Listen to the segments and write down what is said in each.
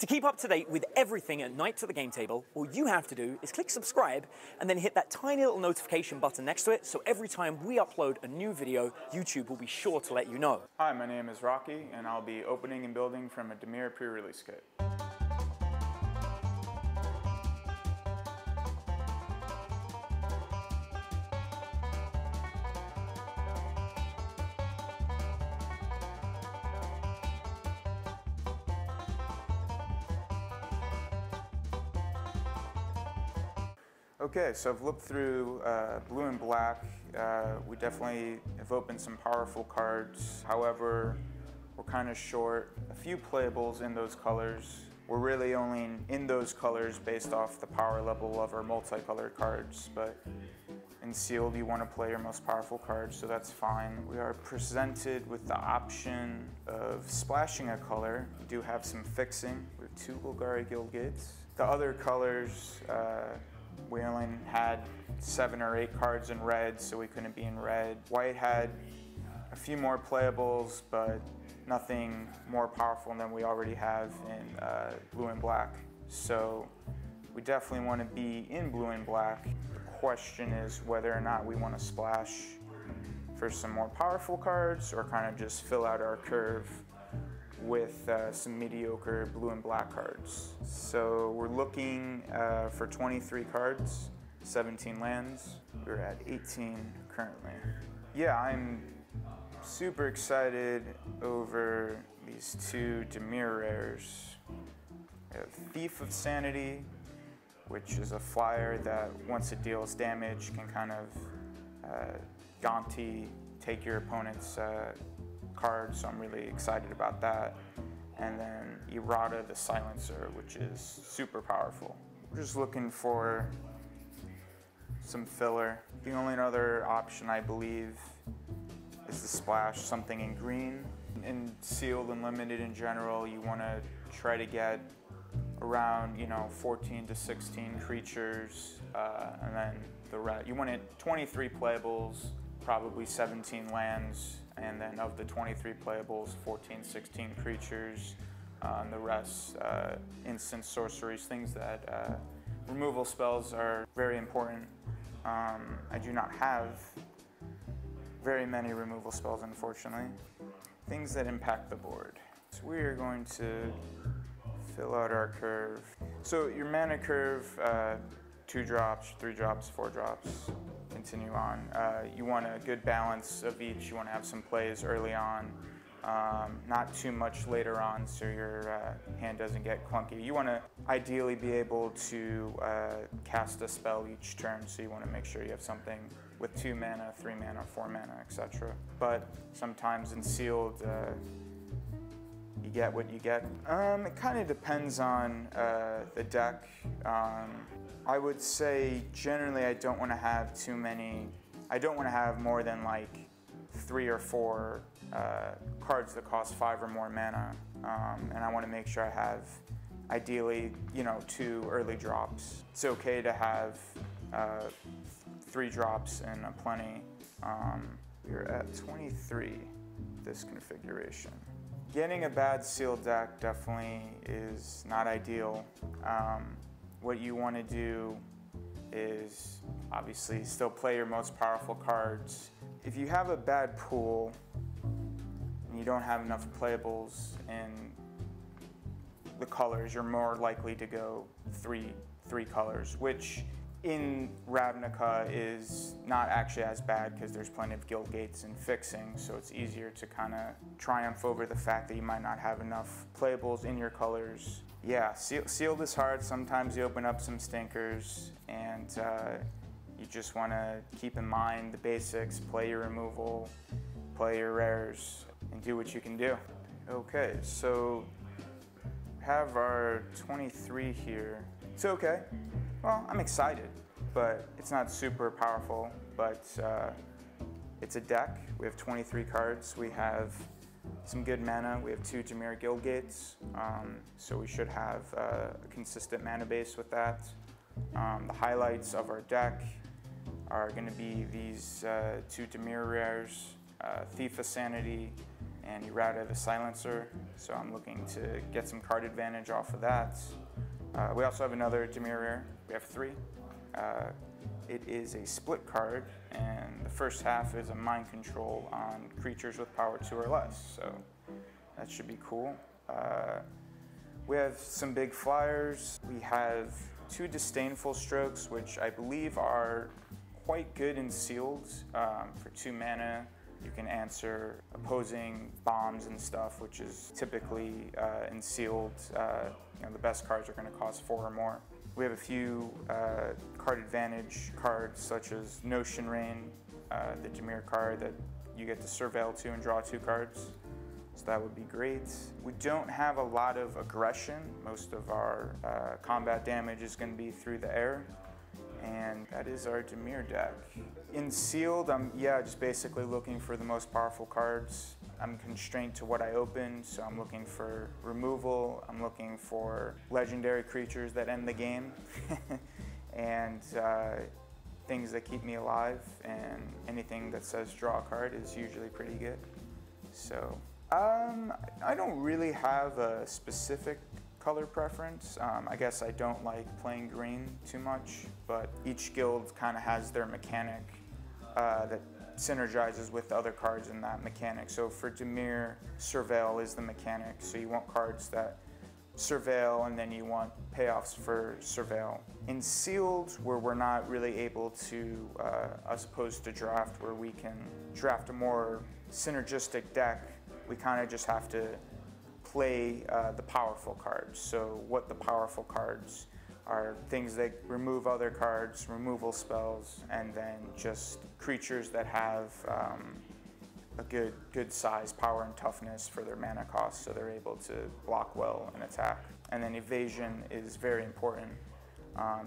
To keep up to date with everything at Knights at the Game Table, all you have to do is click subscribe and then hit that tiny little notification button next to it, so every time we upload a new video, YouTube will be sure to let you know. Hi, my name is Rocky, and I'll be opening and building from a Dimir pre-release kit. Okay, so I've looked through blue and black. We definitely have opened some powerful cards. However, we're kind of short a few playables in those colors. We're really only in those colors based off the power level of our multicolored cards, but in sealed you want to play your most powerful cards, so that's fine. We are presented with the option of splashing a color. We do have some fixing. We have 2 Golgari Guild Gates. The other colors, we only had 7 or 8 cards in red, so we couldn't be in red. White had a few more playables, but nothing more powerful than we already have in blue and black. So we definitely want to be in blue and black. The question is whether or not we want to splash for some more powerful cards or kind of just fill out our curve with some mediocre blue and black cards. So we're looking for 23 cards, 17 lands. We're at 18 currently. Yeah, I'm super excited over these 2 Dimir rares. We have Thief of Sanity, which is a flyer that once it deals damage can kind of Gaunty, take your opponent's card, so I'm really excited about that. And then Errata the Silencer, which is super powerful. We're just looking for some filler. The only other option I believe is the splash, something in green. In sealed and limited in general, you want to try to get around 14 to 16 creatures, and then the rest. You want 23 playables, probably 17 lands, and then of the 23 playables, 14, 16 creatures, and the rest instant sorceries, things that removal spells are very important. I do not have very many removal spells, unfortunately. Things that impact the board. So we are going to fill out our curve. So your mana curve, 2 drops, 3 drops, 4 drops, continue on. You want a good balance of each. You want to have some plays early on, not too much later on so your hand doesn't get clunky. You want to ideally be able to cast a spell each turn, so you want to make sure you have something with 2 mana, 3 mana, 4 mana, etc. But sometimes in sealed, you get what you get. It kind of depends on the deck. I would say generally I don't want to have too many. I don't want to have more than like 3 or 4 cards that cost 5 or more mana, and I want to make sure I have ideally 2 early drops. It's okay to have 3 drops and a plenty. We're at 23 this configuration. Getting a bad sealed deck definitely is not ideal. What you want to do is obviously still play your most powerful cards. If you have a bad pool and you don't have enough playables in the colors, you're more likely to go three colors, which in Ravnica is not actually as bad because there's plenty of guild gates and fixing, so it's easier to kind of triumph over the fact that you might not have enough playables in your colors. Yeah, sealed is hard. Sometimes you open up some stinkers, and you just want to keep in mind the basics, play your removal, play your rares, and do what you can do. Okay, so we have our 23 here. It's okay. Well, I'm excited, but it's not super powerful, but it's a deck. We have 23 cards. We have some good mana. We have 2 Dimir Guild Gates, so we should have a consistent mana base with that. The highlights of our deck are going to be these 2 Dimir rares, Thief of Sanity, and Errata the Silencer, so I'm looking to get some card advantage off of that. We also have another Dimir rare. We have 3. It is a split card, and the first half is a mind control on creatures with power 2 or less, so that should be cool. We have some big flyers. We have 2 Disdainful Strokes, which I believe are quite good in sealed. For 2 mana, you can answer opposing bombs and stuff, which is typically in sealed. The best cards are going to cost 4 or more. We have a few card advantage cards, such as Notion Rain, the Dimir card that you get to surveil to and draw 2 cards. So that would be great. We don't have a lot of aggression. Most of our combat damage is going to be through the air. And that is our Dimir deck. In sealed, I'm just basically looking for the most powerful cards. I'm constrained to what I opened, so I'm looking for removal. I'm looking for legendary creatures that end the game, and things that keep me alive. And anything that says draw a card is usually pretty good. So I don't really have a specific color preference. I guess I don't like playing green too much, but each guild kind of has their mechanic that synergizes with the other cards in that mechanic. So for Dimir, Surveil is the mechanic, so you want cards that surveil and then you want payoffs for surveil. In sealed, where we're not really able to, as opposed to draft, where we can draft a more synergistic deck, we kind of just have to play the powerful cards. So what the powerful cards are: things that remove other cards, removal spells, and then just creatures that have a good size, power, and toughness for their mana cost, so they're able to block well and attack. And then evasion is very important.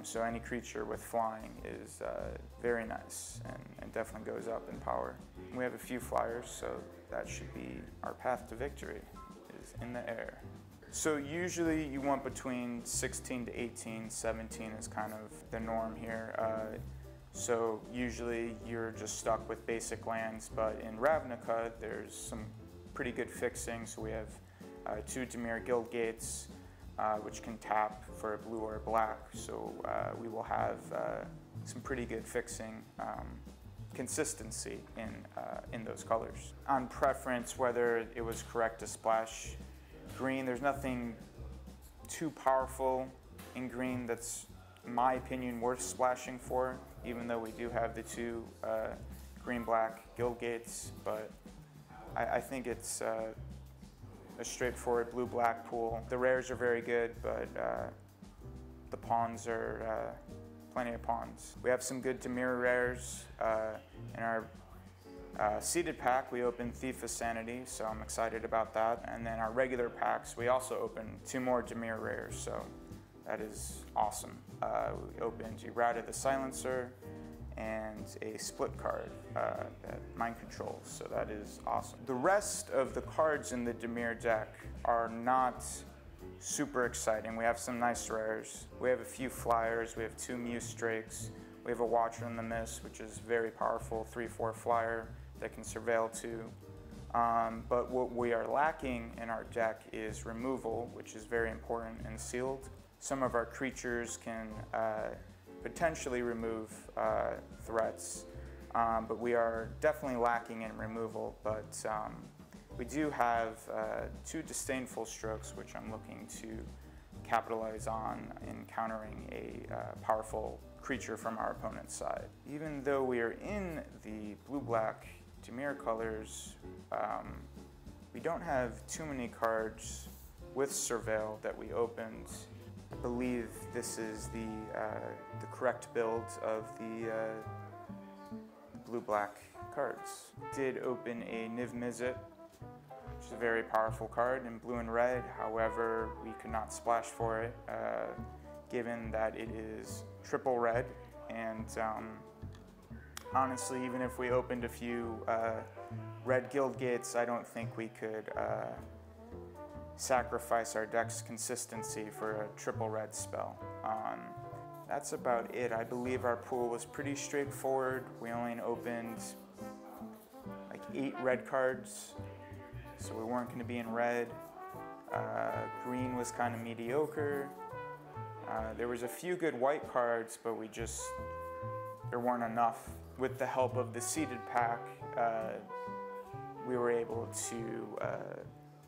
So any creature with flying is very nice and definitely goes up in power. We have a few flyers, so that should be our path to victory, is in the air. So usually you want between 16 to 18, 17 is kind of the norm here. So usually you're just stuck with basic lands, but in Ravnica there's some pretty good fixing. So we have 2 Dimir Guild Gates, which can tap for a blue or a black. So we will have some pretty good fixing consistency in those colors. On preference, whether it was correct to splash green, there's nothing too powerful in green that's, in my opinion, worth splashing for, even though we do have the 2 green-black Guild Gates, but I think it's a straightforward blue-black pool. The rares are very good, but the pawns are plenty of pawns. We have some good Dimir rares. In our seeded pack, we opened Thief of Sanity, so I'm excited about that. And then our regular packs, we also opened 2 more Dimir rares, so that is awesome. We opened Errata the Silencer and a split card that mind controls, so that is awesome. The rest of the cards in the Dimir deck are not super exciting. We have some nice rares. We have a few flyers. We have 2 Muse Drakes. We have a Watcher in the Mist, which is very powerful, 3/4 flyer that can surveil 2. But what we are lacking in our deck is removal, which is very important in sealed. Some of our creatures can potentially remove threats, but we are definitely lacking in removal. But we do have 2 Disdainful Strokes, which I'm looking to capitalize on in countering a powerful creature from our opponent's side. Even though we are in the blue-black Dimir colors, we don't have too many cards with Surveil that we opened. I believe this is the correct build of the blue-black cards. Did open a Niv Mizzet, which is a very powerful card in blue and red. However, we could not splash for it, given that it is triple red. And honestly, even if we opened a few red Guild Gates, I don't think we could sacrifice our deck's consistency for a triple red spell. That's about it. I believe our pool was pretty straightforward. We only opened like 8 red cards, so we weren't going to be in red. Green was kind of mediocre. There was a few good white cards, but there weren't enough. With the help of the seeded pack, we were able to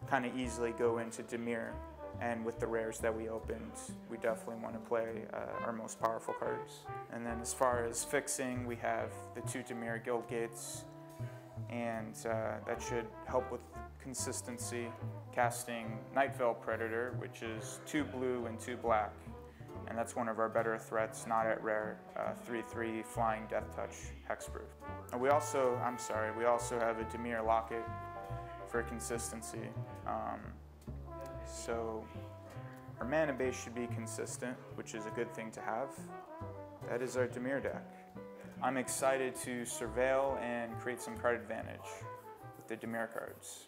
kind of easily go into Dimir, and with the rares that we opened, we definitely want to play our most powerful cards. And then as far as fixing, we have the 2 Dimir Guild Gates, and that should help with consistency. Casting Night Veil Predator, which is 2 blue and 2 black, and that's one of our better threats, not at rare, 3/3 Flying Death Touch Hexproof. And we also have a Dimir Locket for consistency. So our mana base should be consistent, which is a good thing to have. That is our Dimir deck. I'm excited to surveil and create some card advantage with the Dimir cards.